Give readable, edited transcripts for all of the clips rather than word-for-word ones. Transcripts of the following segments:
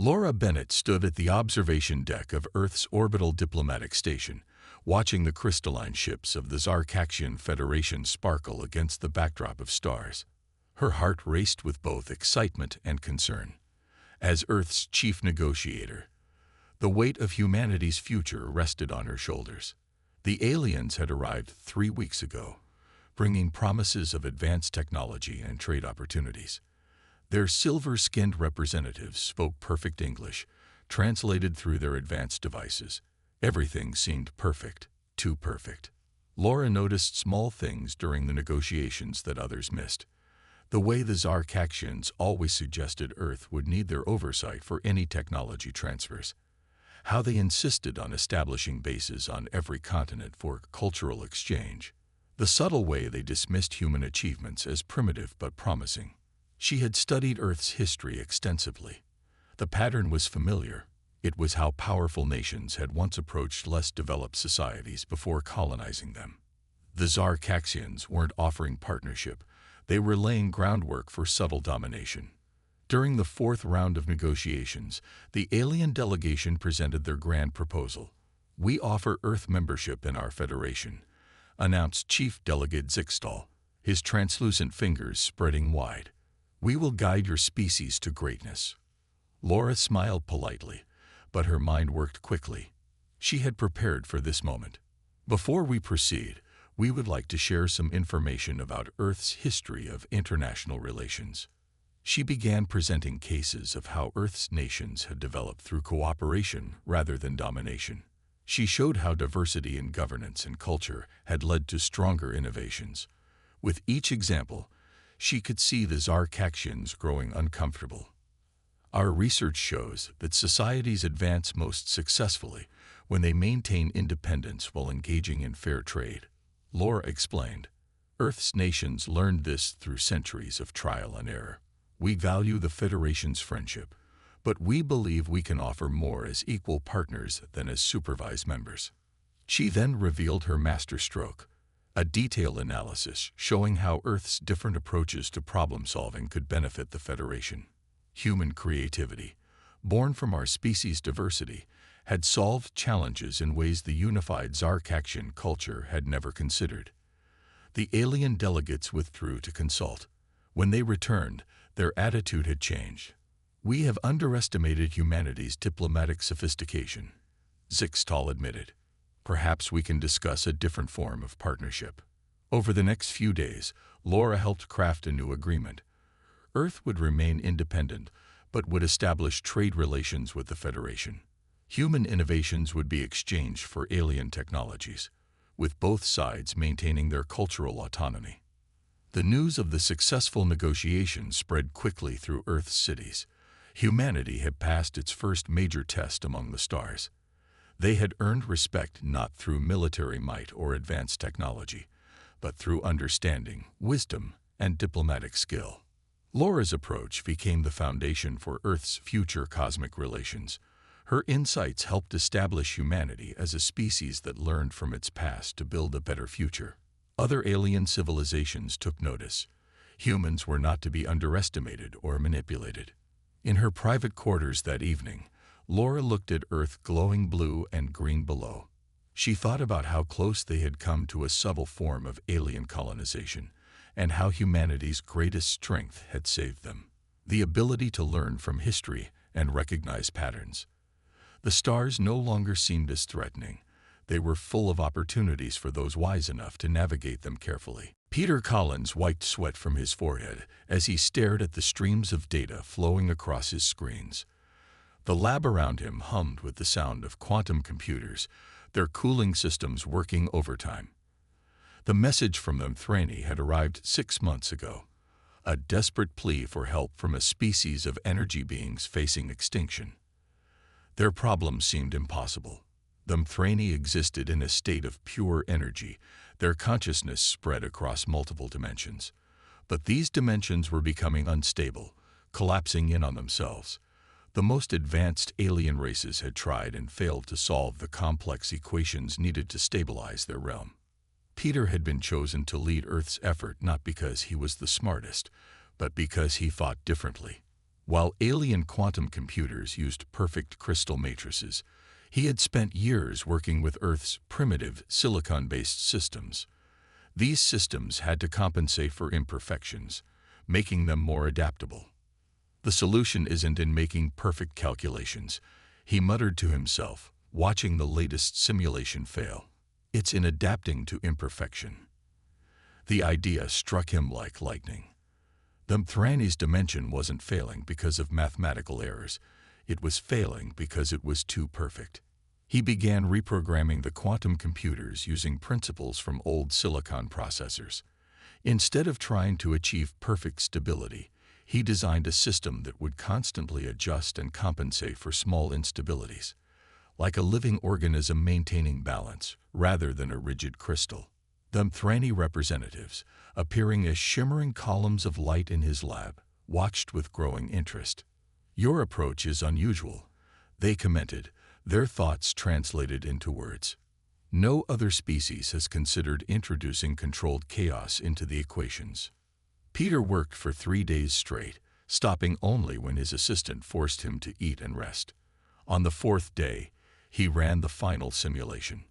Laura Bennett stood at the observation deck of Earth's orbital diplomatic station, watching the crystalline ships of the Zarkaxian Federation sparkle against the backdrop of stars. Her heart raced with both excitement and concern. As Earth's chief negotiator, the weight of humanity's future rested on her shoulders. The aliens had arrived 3 weeks ago, bringing promises of advanced technology and trade opportunities. Their silver-skinned representatives spoke perfect English, translated through their advanced devices. Everything seemed perfect, too perfect. Laura noticed small things during the negotiations that others missed. The way the Zarkaxians always suggested Earth would need their oversight for any technology transfers. How they insisted on establishing bases on every continent for cultural exchange. The subtle way they dismissed human achievements as primitive but promising. She had studied Earth's history extensively. The pattern was familiar. It was how powerful nations had once approached less developed societies before colonizing them. The Zarkaxians weren't offering partnership. They were laying groundwork for subtle domination. During the 4th round of negotiations, the alien delegation presented their grand proposal. "We offer Earth membership in our federation," announced Chief Delegate Zixtal, his translucent fingers spreading wide. "We will guide your species to greatness." Laura smiled politely, but her mind worked quickly. She had prepared for this moment. "Before we proceed, we would like to share some information about Earth's history of international relations." She began presenting cases of how Earth's nations had developed through cooperation rather than domination. She showed how diversity in governance and culture had led to stronger innovations. With each example, she could see the Zarkaxians growing uncomfortable. "Our research shows that societies advance most successfully when they maintain independence while engaging in fair trade," Laura explained. "Earth's nations learned this through centuries of trial and error. We value the Federation's friendship, but we believe we can offer more as equal partners than as supervised members." She then revealed her masterstroke, a detailed analysis showing how Earth's different approaches to problem-solving could benefit the Federation. Human creativity, born from our species' diversity, had solved challenges in ways the unified Zarkaxian culture had never considered. The alien delegates withdrew to consult. When they returned, their attitude had changed. "We have underestimated humanity's diplomatic sophistication," Zixtal admitted. "Perhaps we can discuss a different form of partnership." Over the next few days, Laura helped craft a new agreement. Earth would remain independent, but would establish trade relations with the Federation. Human innovations would be exchanged for alien technologies, with both sides maintaining their cultural autonomy. The news of the successful negotiations spread quickly through Earth's cities. Humanity had passed its first major test among the stars. They had earned respect not through military might or advanced technology, but through understanding, wisdom, and diplomatic skill. Laura's approach became the foundation for Earth's future cosmic relations. Her insights helped establish humanity as a species that learned from its past to build a better future. Other alien civilizations took notice. Humans were not to be underestimated or manipulated. In her private quarters that evening, Laura looked at Earth glowing blue and green below. She thought about how close they had come to a subtle form of alien colonization, and how humanity's greatest strength had saved them: the ability to learn from history and recognize patterns. The stars no longer seemed as threatening. They were full of opportunities for those wise enough to navigate them carefully. Peter Collins wiped sweat from his forehead as he stared at the streams of data flowing across his screens. The lab around him hummed with the sound of quantum computers, their cooling systems working overtime. The message from Mthrani had arrived 6 months ago, a desperate plea for help from a species of energy beings facing extinction. Their problem seemed impossible. The Mthrani existed in a state of pure energy, their consciousness spread across multiple dimensions. But these dimensions were becoming unstable, collapsing in on themselves. The most advanced alien races had tried and failed to solve the complex equations needed to stabilize their realm. Peter had been chosen to lead Earth's effort not because he was the smartest, but because he thought differently. While alien quantum computers used perfect crystal matrices, he had spent years working with Earth's primitive silicon-based systems. These systems had to compensate for imperfections, making them more adaptable. The solution isn't in making perfect calculations, he muttered to himself, watching the latest simulation fail. It's in adapting to imperfection. The idea struck him like lightning. The Mthrani's dimension wasn't failing because of mathematical errors. It was failing because it was too perfect. He began reprogramming the quantum computers using principles from old silicon processors. Instead of trying to achieve perfect stability, he designed a system that would constantly adjust and compensate for small instabilities, like a living organism maintaining balance rather than a rigid crystal. The Mthrani representatives, appearing as shimmering columns of light in his lab, watched with growing interest. "Your approach is unusual," they commented, their thoughts translated into words. "No other species has considered introducing controlled chaos into the equations." Peter worked for 3 days straight, stopping only when his assistant forced him to eat and rest. On the 4th day, he ran the final simulation.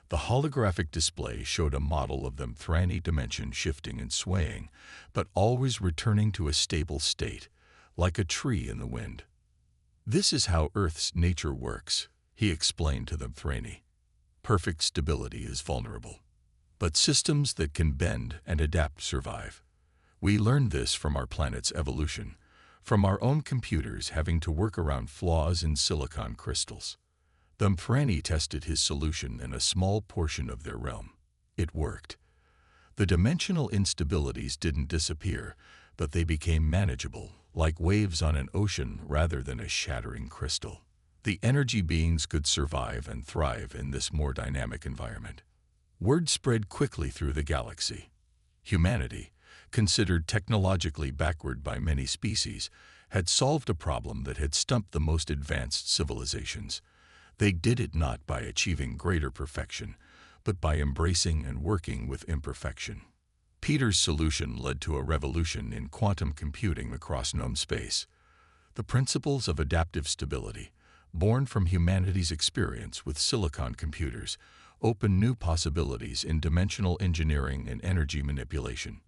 The holographic display showed a model of the Mthrani dimension shifting and swaying, but always returning to a stable state, like a tree in the wind. "This is how Earth's nature works," he explained to the Mthrani. "Perfect stability is vulnerable, but systems that can bend and adapt survive. We learned this from our planet's evolution, from our own computers having to work around flaws in silicon crystals." The Mthrani tested his solution in a small portion of their realm. It worked. The dimensional instabilities didn't disappear, but they became manageable, like waves on an ocean rather than a shattering crystal. The energy beings could survive and thrive in this more dynamic environment. Word spread quickly through the galaxy. Humanity, considered technologically backward by many species, had solved a problem that had stumped the most advanced civilizations. They did it not by achieving greater perfection, but by embracing and working with imperfection. Peter's solution led to a revolution in quantum computing across known space. The principles of adaptive stability, born from humanity's experience with silicon computers, opened new possibilities in dimensional engineering and energy manipulation.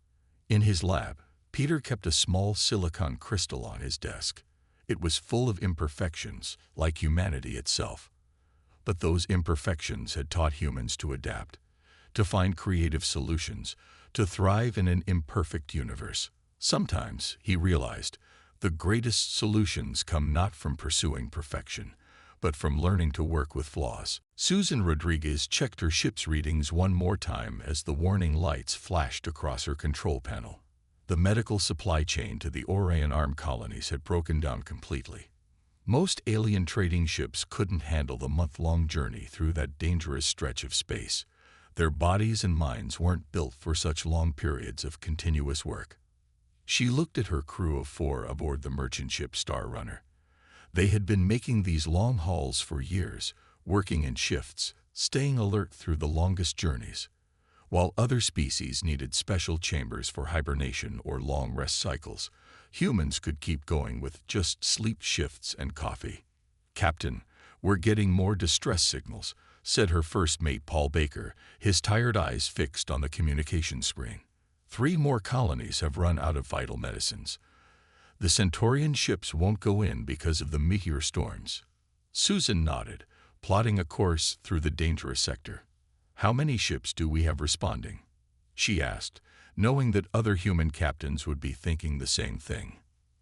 In his lab, Peter kept a small silicon crystal on his desk. It was full of imperfections, like humanity itself. But those imperfections had taught humans to adapt, to find creative solutions, to thrive in an imperfect universe. Sometimes, he realized, the greatest solutions come not from pursuing perfection, but from learning to work with flaws. Susan Rodriguez checked her ship's readings one more time as the warning lights flashed across her control panel. The medical supply chain to the Orion Arm colonies had broken down completely. Most alien trading ships couldn't handle the month-long journey through that dangerous stretch of space. Their bodies and minds weren't built for such long periods of continuous work. She looked at her crew of 4 aboard the merchant ship Star Runner. They had been making these long hauls for years, working in shifts, staying alert through the longest journeys. While other species needed special chambers for hibernation or long rest cycles, humans could keep going with just sleep shifts and coffee. "Captain, we're getting more distress signals," said her first mate Paul Baker, his tired eyes fixed on the communication screen. 3 more colonies have run out of vital medicines. The Centaurian ships won't go in because of the meteor storms. Susan nodded, plotting a course through the dangerous sector. "How many ships do we have responding?" she asked, knowing that other human captains would be thinking the same thing.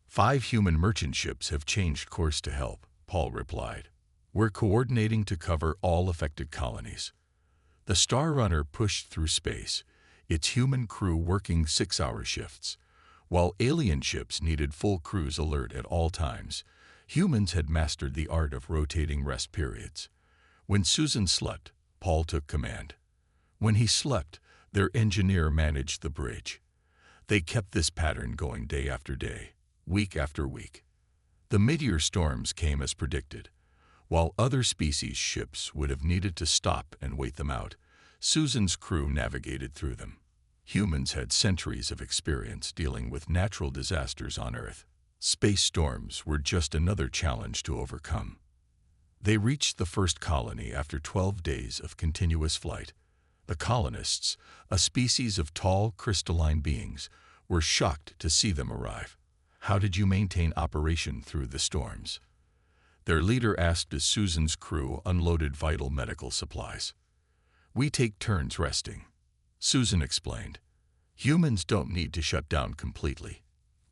5 human merchant ships have changed course to help, Paul replied. "We're coordinating to cover all affected colonies." The Star Runner pushed through space, its human crew working 6-hour shifts. While alien ships needed full crews alert at all times, humans had mastered the art of rotating rest periods. When Susan slept, Paul took command. When he slept, their engineer managed the bridge. They kept this pattern going day after day, week after week. The meteor storms came as predicted. While other species' ships would have needed to stop and wait them out, Susan's crew navigated through them. Humans had centuries of experience dealing with natural disasters on Earth. Space storms were just another challenge to overcome. They reached the first colony after 12 days of continuous flight. The colonists, a species of tall, crystalline beings, were shocked to see them arrive. How did you maintain operation through the storms? Their leader asked as Susan's crew unloaded vital medical supplies. We take turns resting, Susan explained. Humans don't need to shut down completely.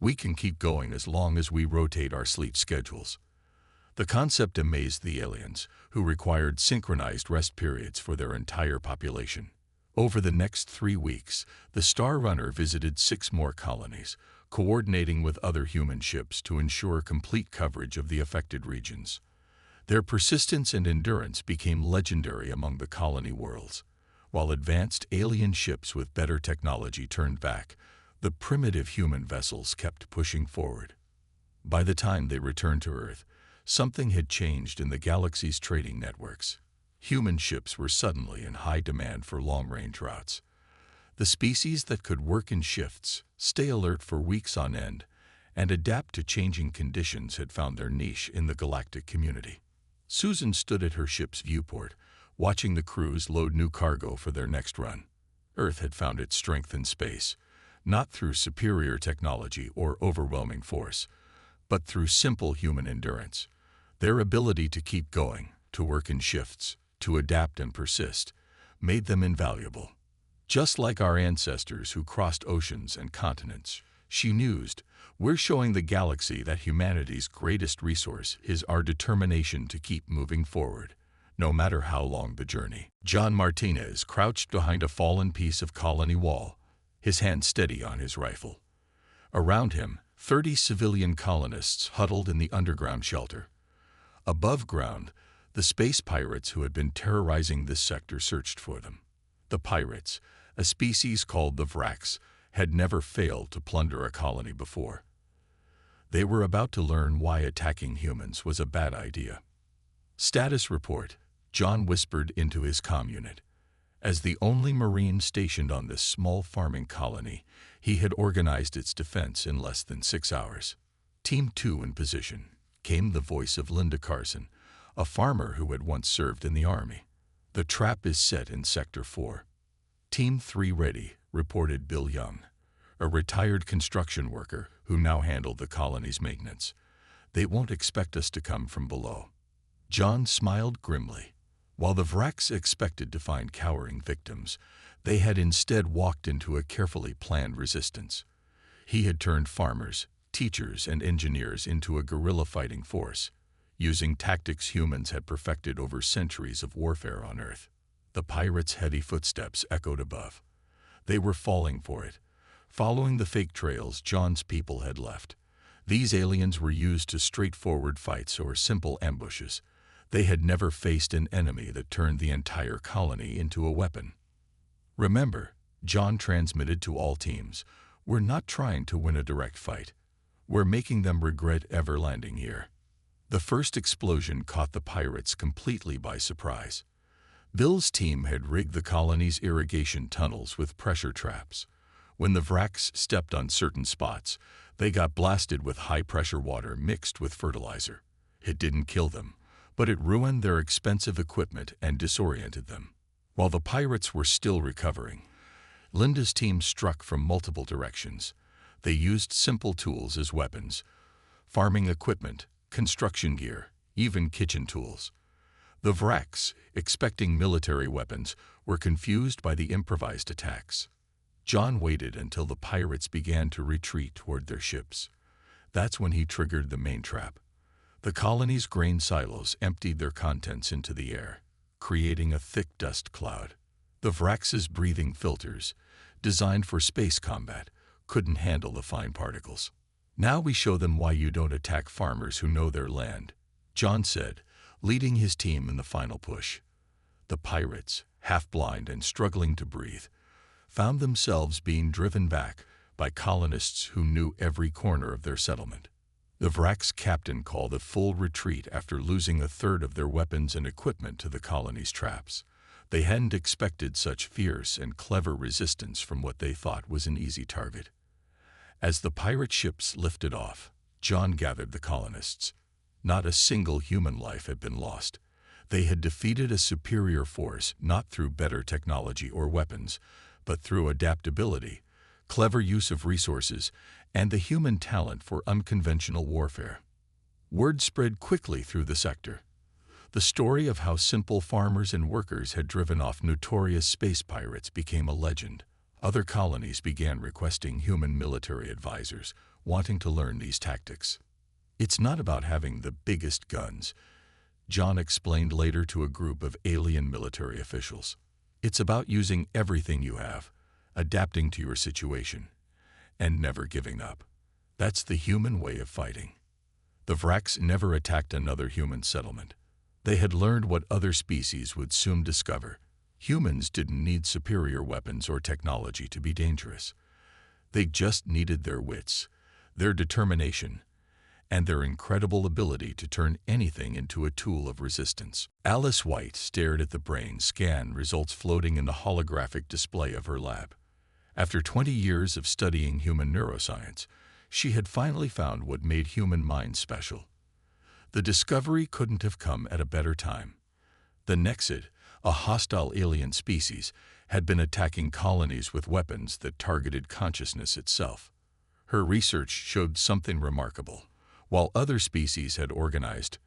We can keep going as long as we rotate our sleep schedules. The concept amazed the aliens, who required synchronized rest periods for their entire population. Over the next 3 weeks, the Star Runner visited 6 more colonies, coordinating with other human ships to ensure complete coverage of the affected regions. Their persistence and endurance became legendary among the colony worlds. While advanced alien ships with better technology turned back, the primitive human vessels kept pushing forward. By the time they returned to Earth, something had changed in the galaxy's trading networks. Human ships were suddenly in high demand for long-range routes. The species that could work in shifts, stay alert for weeks on end, and adapt to changing conditions had found their niche in the galactic community. Susan stood at her ship's viewport, watching the crews load new cargo for their next run. Earth had found its strength in space, not through superior technology or overwhelming force, but through simple human endurance. Their ability to keep going, to work in shifts, to adapt and persist, made them invaluable. Just like our ancestors who crossed oceans and continents, she mused, we're showing the galaxy that humanity's greatest resource is our determination to keep moving forward, no matter how long the journey. John Martinez crouched behind a fallen piece of colony wall, his hand steady on his rifle. Around him, 30 civilian colonists huddled in the underground shelter. Above ground, the space pirates who had been terrorizing this sector searched for them. The pirates, a species called the Vraks, had never failed to plunder a colony before. They were about to learn why attacking humans was a bad idea. Status report, John whispered into his comm unit. As the only Marine stationed on this small farming colony, he had organized its defense in less than 6 hours. Team 2 in position, came the voice of Linda Carson, a farmer who had once served in the Army. The trap is set in Sector 4. Team 3 ready, reported Bill Young, a retired construction worker who now handled the colony's maintenance. They won't expect us to come from below. John smiled grimly. While the Vraks expected to find cowering victims, they had instead walked into a carefully planned resistance. He had turned farmers, teachers, and engineers into a guerrilla fighting force, using tactics humans had perfected over centuries of warfare on Earth. The pirates' heavy footsteps echoed above. They were falling for it, following the fake trails John's people had left. These aliens were used to straightforward fights or simple ambushes. They had never faced an enemy that turned the entire colony into a weapon. Remember, John transmitted to all teams, we're not trying to win a direct fight. We're making them regret ever landing here. The first explosion caught the pirates completely by surprise. Bill's team had rigged the colony's irrigation tunnels with pressure traps. When the Vraks stepped on certain spots, they got blasted with high-pressure water mixed with fertilizer. It didn't kill them, but it ruined their expensive equipment and disoriented them. While the pirates were still recovering, Linda's team struck from multiple directions. They used simple tools as weapons, farming equipment, construction gear, even kitchen tools. The Vraks, expecting military weapons, were confused by the improvised attacks. John waited until the pirates began to retreat toward their ships. That's when he triggered the main trap. The colony's grain silos emptied their contents into the air, creating a thick dust cloud. The Vraks' breathing filters, designed for space combat, couldn't handle the fine particles. Now we show them why you don't attack farmers who know their land, John said, leading his team in the final push. The pirates, half-blind and struggling to breathe, found themselves being driven back by colonists who knew every corner of their settlement. The Vraks' captain called a full retreat after losing a third of their weapons and equipment to the colony's traps. They hadn't expected such fierce and clever resistance from what they thought was an easy target. As the pirate ships lifted off, John gathered the colonists. Not a single human life had been lost. They had defeated a superior force not through better technology or weapons, but through adaptability, clever use of resources, and the human talent for unconventional warfare. Word spread quickly through the sector. The story of how simple farmers and workers had driven off notorious space pirates became a legend. Other colonies began requesting human military advisors, wanting to learn these tactics. "It's not about having the biggest guns," John explained later to a group of alien military officials. "It's about using everything you have, adapting to your situation, and never giving up. That's the human way of fighting." The Vraks never attacked another human settlement. They had learned what other species would soon discover. Humans didn't need superior weapons or technology to be dangerous. They just needed their wits, their determination, and their incredible ability to turn anything into a tool of resistance. Alice White stared at the brain scan results floating in the holographic display of her lab. After 20 years of studying human neuroscience, she had finally found what made human minds special. The discovery couldn't have come at a better time. The Nexid, a hostile alien species, had been attacking colonies with weapons that targeted consciousness itself. Her research showed something remarkable. While other species had organized,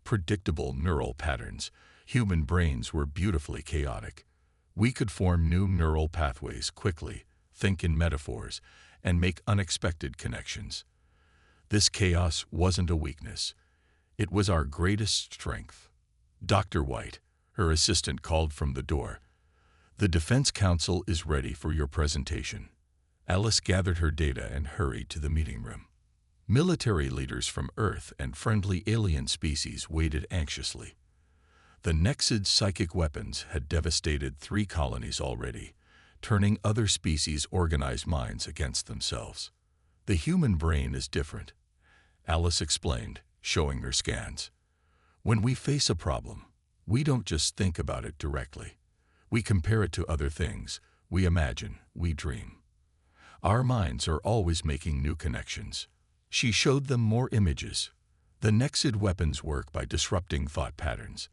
predictable neural patterns, human brains were beautifully chaotic. We could form new neural pathways quickly, think in metaphors, and make unexpected connections. This chaos wasn't a weakness. It was our greatest strength. "Dr. White," her assistant called from the door, "the Defense Council is ready for your presentation." Alice gathered her data and hurried to the meeting room. Military leaders from Earth and friendly alien species waited anxiously. The Nexid's psychic weapons had devastated 3 colonies already, turning other species' organized minds against themselves. "The human brain is different," Alice explained, showing her scans. "When we face a problem, we don't just think about it directly. We compare it to other things, we imagine, we dream. Our minds are always making new connections." She showed them more images. The Nexid weapons work by disrupting thought patterns.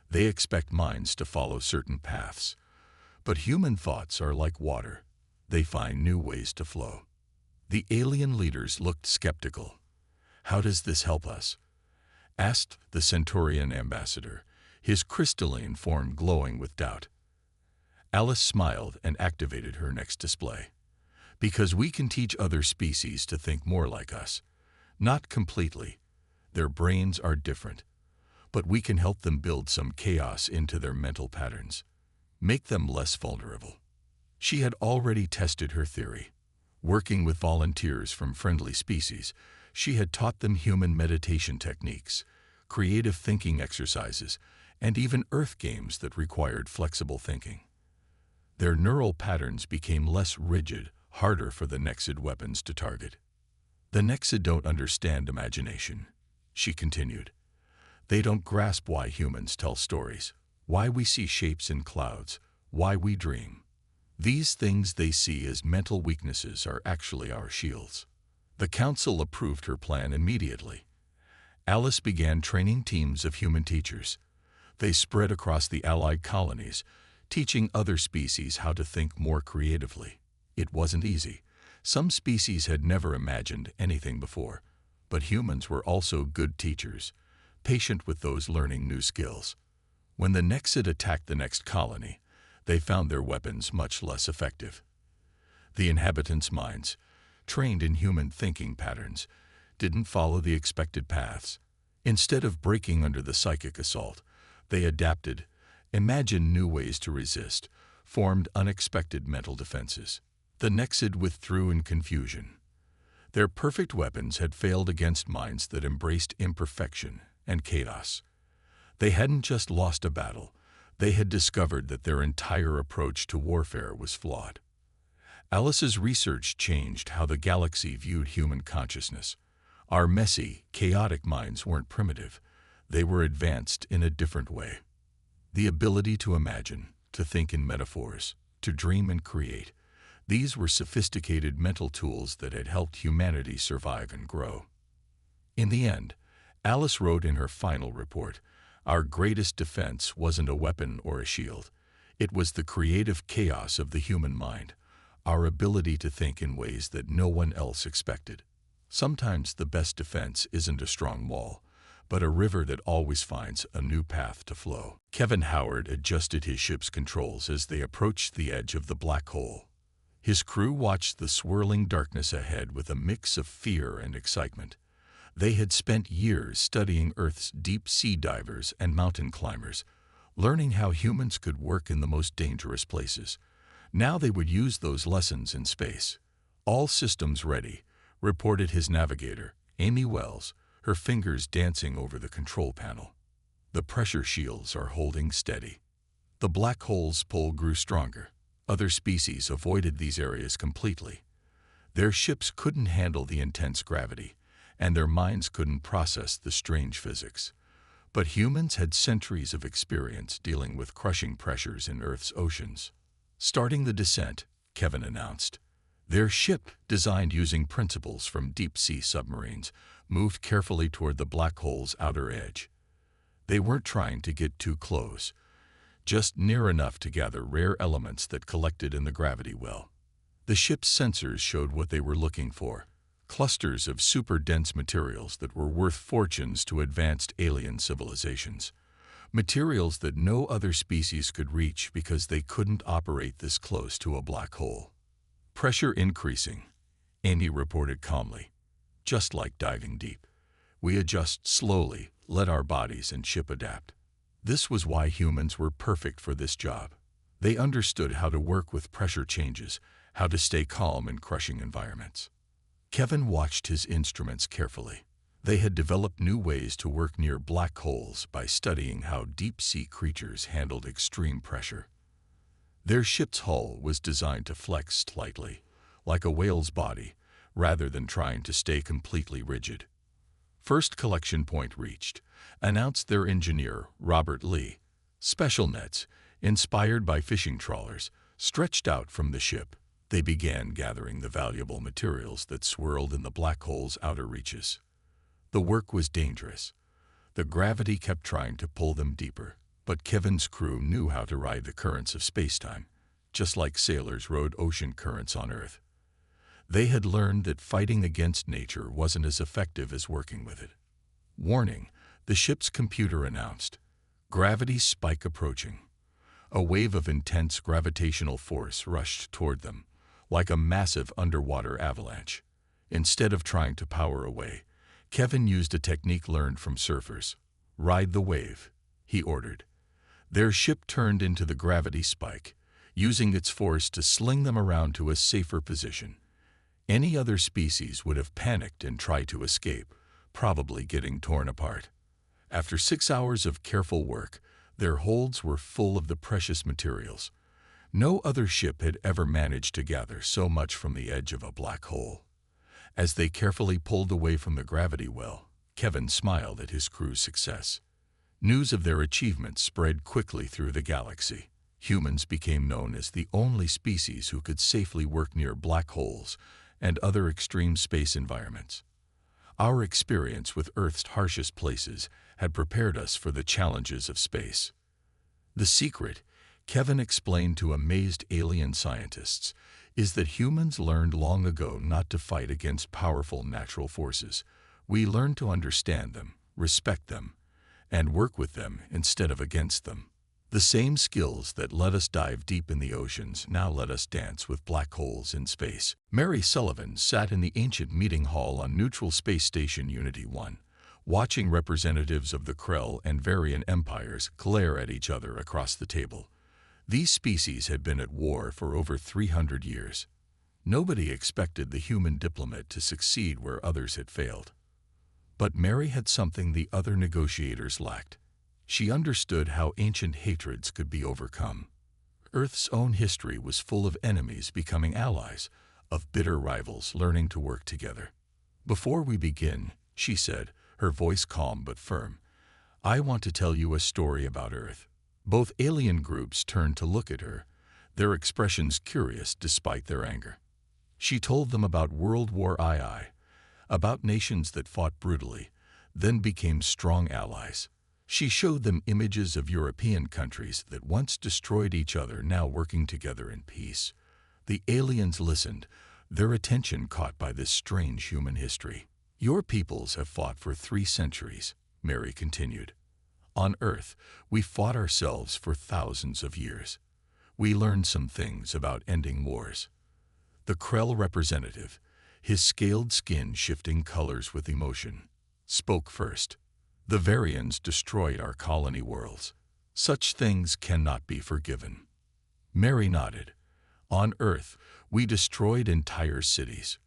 They expect minds to follow certain paths. But human thoughts are like water. They find new ways to flow. The alien leaders looked skeptical. "How does this help us?" asked the Centaurian ambassador, his crystalline form glowing with doubt. Alice smiled and activated her next display. "Because we can teach other species to think more like us. Not completely. Their brains are different. But we can help them build some chaos into their mental patterns. Make them less vulnerable." She had already tested her theory. Working with volunteers from friendly species, she had taught them human meditation techniques, creative thinking exercises, and even Earth games that required flexible thinking. Their neural patterns became less rigid, harder for the Nexid weapons to target. "The Nexid don't understand imagination," she continued. "They don't grasp why humans tell stories, why we see shapes in clouds, why we dream. These things they see as mental weaknesses are actually our shields." The council approved her plan immediately. Alice began training teams of human teachers. They spread across the allied colonies, teaching other species how to think more creatively. It wasn't easy. Some species had never imagined anything before, but humans were also good teachers, patient with those learning new skills. When the Nexid attacked the next colony, they found their weapons much less effective. The inhabitants' minds, trained in human thinking patterns, didn't follow the expected paths. Instead of breaking under the psychic assault, they adapted, imagined new ways to resist, formed unexpected mental defenses. The Nexid withdrew in confusion. Their perfect weapons had failed against minds that embraced imperfection and chaos. They hadn't just lost a battle, they had discovered that their entire approach to warfare was flawed. Alice's research changed how the galaxy viewed human consciousness. Our messy, chaotic minds weren't primitive. They were advanced in a different way. The ability to imagine, to think in metaphors, to dream and create, these were sophisticated mental tools that had helped humanity survive and grow. In the end, Alice wrote in her final report, "Our greatest defense wasn't a weapon or a shield. It was the creative chaos of the human mind, our ability to think in ways that no one else expected. Sometimes the best defense isn't a strong wall, but a river that always finds a new path to flow." Kevin Howard adjusted his ship's controls as they approached the edge of the black hole. His crew watched the swirling darkness ahead with a mix of fear and excitement. They had spent years studying Earth's deep-sea divers and mountain climbers, learning how humans could work in the most dangerous places. Now they would use those lessons in space. "All systems ready," reported his navigator, Amy Wells, her fingers dancing over the control panel. "The pressure shields are holding steady." The black hole's pull grew stronger. Other species avoided these areas completely. Their ships couldn't handle the intense gravity, and their minds couldn't process the strange physics. But humans had centuries of experience dealing with crushing pressures in Earth's oceans. "Starting the descent," Kevin announced. Their ship, designed using principles from deep-sea submarines, moved carefully toward the black hole's outer edge. They weren't trying to get too close, just near enough to gather rare elements that collected in the gravity well. The ship's sensors showed what they were looking for: clusters of super-dense materials that were worth fortunes to advanced alien civilizations. Materials that no other species could reach because they couldn't operate this close to a black hole. "Pressure increasing," Amy reported calmly. "Just like diving deep. We adjust slowly, let our bodies and ship adapt." This was why humans were perfect for this job. They understood how to work with pressure changes, how to stay calm in crushing environments. Kevin watched his instruments carefully. They had developed new ways to work near black holes by studying how deep-sea creatures handled extreme pressure. Their ship's hull was designed to flex slightly, like a whale's body, rather than trying to stay completely rigid. "First collection point reached," announced their engineer, Robert Lee. Special nets, inspired by fishing trawlers, stretched out from the ship. They began gathering the valuable materials that swirled in the black hole's outer reaches. The work was dangerous. The gravity kept trying to pull them deeper, but Kevin's crew knew how to ride the currents of spacetime, just like sailors rode ocean currents on Earth. They had learned that fighting against nature wasn't as effective as working with it. "Warning," the ship's computer announced. "Gravity spike approaching." A wave of intense gravitational force rushed toward them, like a massive underwater avalanche. Instead of trying to power away, Kevin used a technique learned from surfers. "Ride the wave," he ordered. Their ship turned into the gravity spike, using its force to sling them around to a safer position. Any other species would have panicked and tried to escape, probably getting torn apart. After 6 hours of careful work, their holds were full of the precious materials. No other ship had ever managed to gather so much from the edge of a black hole. As they carefully pulled away from the gravity well, Kevin smiled at his crew's success. News of their achievements spread quickly through the galaxy. Humans became known as the only species who could safely work near black holes and other extreme space environments. Our experience with Earth's harshest places had prepared us for the challenges of space. The secret, Kevin explained to amazed alien scientists, is that humans learned long ago not to fight against powerful natural forces. We learned to understand them, respect them, and work with them instead of against them. The same skills that let us dive deep in the oceans now let us dance with black holes in space. Mary Sullivan sat in the ancient meeting hall on Neutral Space Station Unity 1, watching representatives of the Krell and Varian empires glare at each other across the table. These species had been at war for over 300 years. Nobody expected the human diplomat to succeed where others had failed. But Mary had something the other negotiators lacked. She understood how ancient hatreds could be overcome. Earth's own history was full of enemies becoming allies, of bitter rivals learning to work together. "Before we begin," she said, her voice calm but firm, "I want to tell you a story about Earth." Both alien groups turned to look at her, their expressions curious despite their anger. She told them about World War II, about nations that fought brutally, then became strong allies. She showed them images of European countries that once destroyed each other now working together in peace. The aliens listened, their attention caught by this strange human history. Your peoples have fought for 3 centuries, Mary continued. On Earth, we fought ourselves for thousands of years. We learned some things about ending wars. The Krell representative, his scaled skin shifting colors with emotion, spoke first. The Varians destroyed our colony worlds. Such things cannot be forgiven. Mary nodded. On Earth, we destroyed entire cities.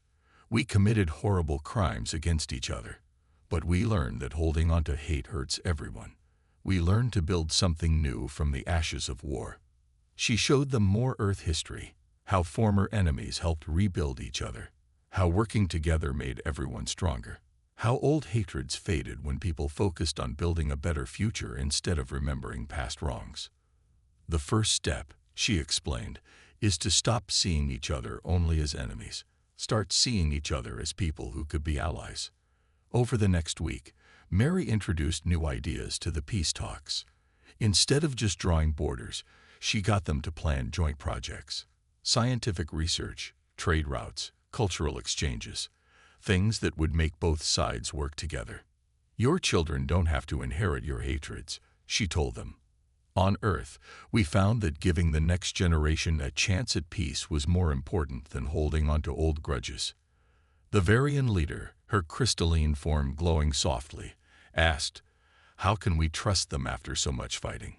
We committed horrible crimes against each other. But we learned that holding on to hate hurts everyone. We learned to build something new from the ashes of war. She showed them more Earth history, how former enemies helped rebuild each other, how working together made everyone stronger, how old hatreds faded when people focused on building a better future instead of remembering past wrongs. The first step, she explained, is to stop seeing each other only as enemies. Start seeing each other as people who could be allies. Over the next week, Mary introduced new ideas to the peace talks. Instead of just drawing borders, she got them to plan joint projects, scientific research, trade routes, cultural exchanges, things that would make both sides work together. Your children don't have to inherit your hatreds, she told them. On Earth, we found that giving the next generation a chance at peace was more important than holding on to old grudges. The Varian leader, her crystalline form glowing softly, asked, "How can we trust them after so much fighting?"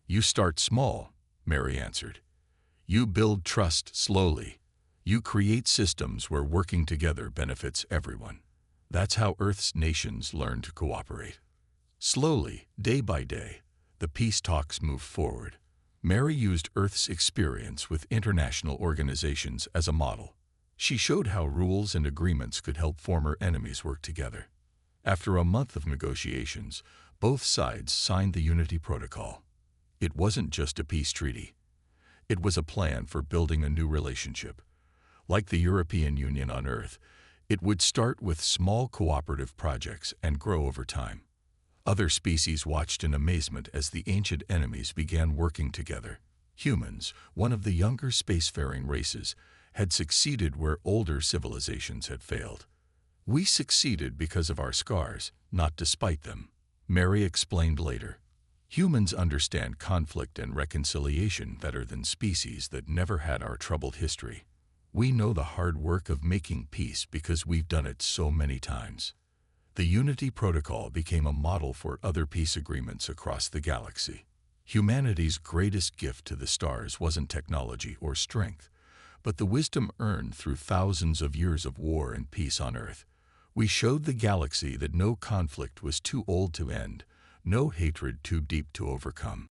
"You start small," Mary answered. "You build trust slowly. You create systems where working together benefits everyone. That's how Earth's nations learn to cooperate." Slowly, day by day, the peace talks moved forward. Mary used Earth's experience with international organizations as a model. She showed how rules and agreements could help former enemies work together. After a month of negotiations, both sides signed the Unity Protocol. It wasn't just a peace treaty. It was a plan for building a new relationship. Like the European Union on Earth, it would start with small cooperative projects and grow over time. Other species watched in amazement as the ancient enemies began working together. Humans, one of the younger spacefaring races, had succeeded where older civilizations had failed. "We succeeded because of our scars, not despite them," Mary explained later. Humans understand conflict and reconciliation better than species that never had our troubled history. We know the hard work of making peace because we've done it so many times. The Unity Protocol became a model for other peace agreements across the galaxy. Humanity's greatest gift to the stars wasn't technology or strength, but the wisdom earned through thousands of years of war and peace on Earth. We showed the galaxy that no conflict was too old to end, no hatred too deep to overcome.